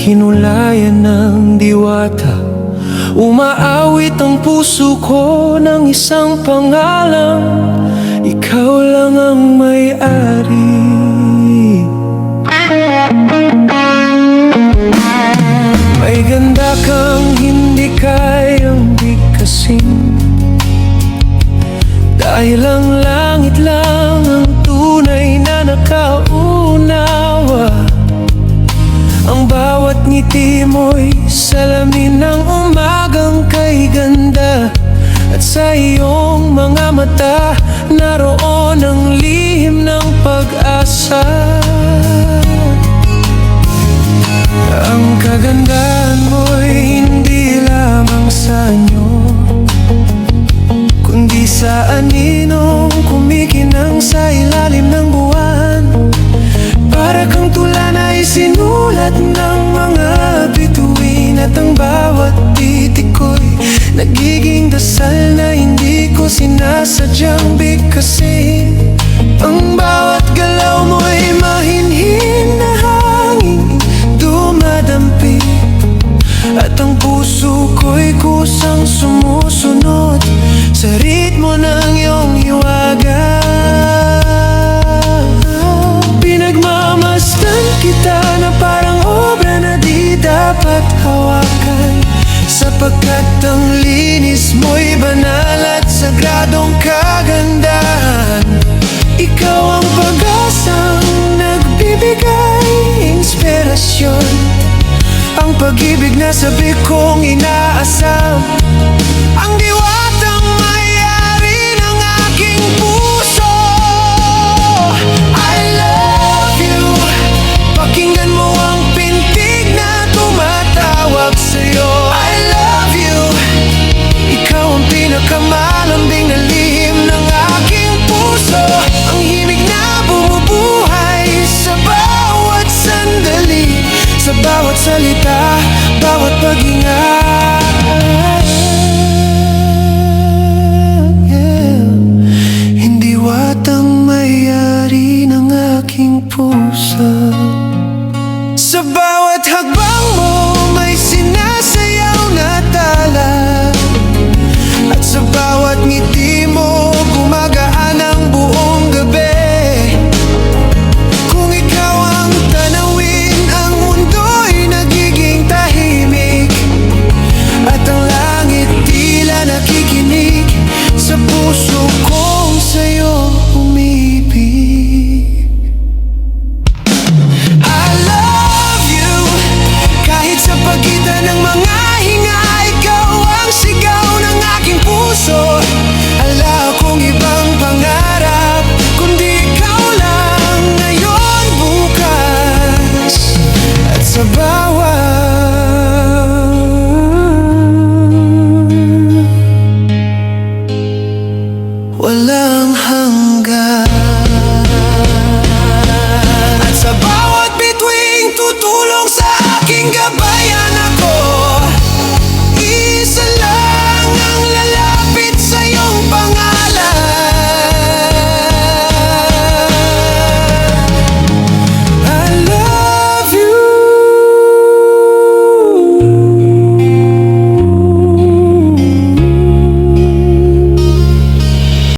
kinulayan ng diwata. Umaawit ang puso ko ng isang pangalan, ikaw lang ang may-ari. May ganda kang hindi kayang bigkasin, dahil ang langit lang ang tunay na nakaunawa. Ang bawat ngiti mo'y salamin ng umagang kay ganda, at sa iyong mga mata naroon ang lihim ng pag-asa. Ang kagandahan mo'y hindi lamang sa anyo, kundi sa aninong kumikinang sa ilalim ng buwan. Para kang tula na isinulat ng mga bituin, at ang bawat titik ko'y nagiging dasal na hindi ko sinasadyang bigkasin. Ang bawat galaw mo'y mahinhin na hangin dumadampi, at ang puso ko'y kusang sumusunod sa ritmo ng iyong hiwaga. Pinagmamasdan kita na parang obra na di dapat hawakan, sapagkat ang linis mo'y banal at sagradong kagandahan. Ikaw ang pag-asang nagbibigay inspirasyon, ang pag-ibig na sabi kong inaasam, ang diwatang may-ari ng aking puso. I love you. Pakinggan mo ang pintig na tumatawag sa'yo. I love you. Ikaw ang pinakamalambing na lihim ng aking puso, ang himig na bumubuhay sa bawat sandali, sa bawat salita, bawat paghinga. Hindi watang may-ari ng aking puso. Sa bawat hakbang mo may sinasayaw na tala, at sa bawat ngiti mo gumagaan ang buong gabi. Kung ikaw ang tanawin, ang mundo'y nagiging tahimik, at ang langit tila nakikinig sa puso kong sa'yo umibig. I love you. Kahit sa pagitan ng mga hinga, ikaw ang sigaw ng aking puso. Ala kong ibang pangarap, kundi ikaw lang ngayon, bukas, at sa bawat walang hanggan.